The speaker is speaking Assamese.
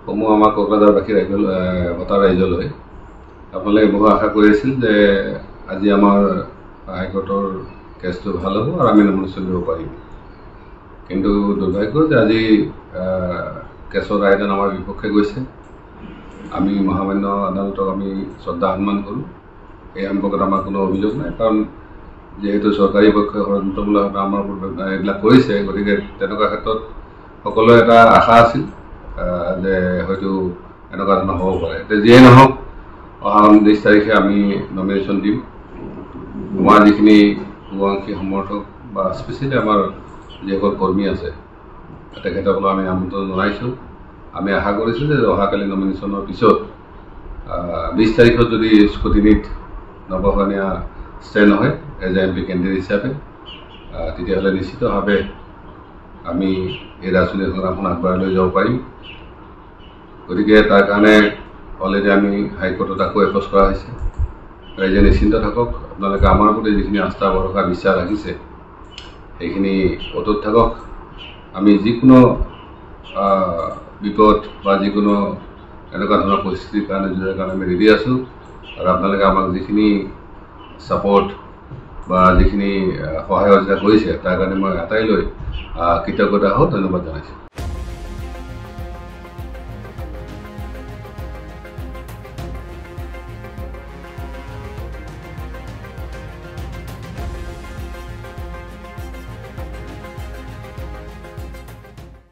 সমূহ আমাৰ কোকৰাঝাৰবাসী বতা ৰাইজলৈ আপোনালোকে বহু আশা কৰি আছিল যে আজি আমাৰ হাইকোৰ্টৰ কেছটো ভাল হ'ব আৰু আমি নমিনেশ্যন দিব পাৰিম। কিন্তু দুৰ্ভাগ্য যে আজি কেছৰ ৰায়দান আমাৰ বিপক্ষে গৈছে। আমি মহামান্য আদালতক আমি শ্ৰদ্ধা সন্মান কৰোঁ। এই সম্পৰ্কত আমাৰ কোনো অভিযোগ নাই, কাৰণ যেহেতু চৰকাৰী পক্ষই ষড়যন্ত্ৰমূলকভাৱে আমাৰ এইবিলাক কৰিছে, গতিকে তেনেকুৱা ক্ষেত্ৰত সকলোৰে এটা আশা আছিল যে হয়তো এনেকুৱা ধৰণৰ হ'ব পাৰে। এতিয়া যিয়ে নহওক, অহা 29 তাৰিখে আমি নমিনেশ্যন দিম। আমাৰ যিখিনি শুভাকাংক্ষী সমৰ্থক বা স্পেচিয়েলি আমাৰ যিসকল কৰ্মী আছে তেখেতসকলক আমি আমন্ত্ৰণ জনাইছোঁ। আমি আশা কৰিছোঁ যে অহাকালি নমিনেশ্যনৰ পিছত 20 তাৰিখত যদি স্কুটিনিত নৱসনীয়া ষ্টেণ্ড হয় এজ এ MP কেণ্ডিডেট হিচাপে, তেতিয়াহ'লে নিশ্চিতভাৱে আমি এই ৰাজনৈতিক সংগ্ৰামখন আগবঢ়াই লৈ যাব পাৰিম। গতিকে তাৰ কাৰণে অলৰেডি আমি হাইকোৰ্টত আকৌ এপ'জ কৰা হৈছে। ৰাইজে নিশ্চিন্ত থাকক, আপোনালোকে আমাৰ প্ৰতি যিখিনি আস্থা ভৰসা বিশ্বাস ৰাখিছে সেইখিনি অটুট থাকক। আমি যিকোনো বিপদ বা যিকোনো এনেকুৱা ধৰণৰ পৰিস্থিতিৰ কাৰণে যুঁজাৰ কাৰণে আমি ৰেডি আছোঁ, আৰু আপোনালোকে আমাক যিখিনি ছাপৰ্ট বা যিখিনি সহায় সহযোগিতা কৰিছে তাৰ কাৰণে মই আটাইলৈ কৃতজ্ঞতা ধন্যবাদ জনাইছোঁ।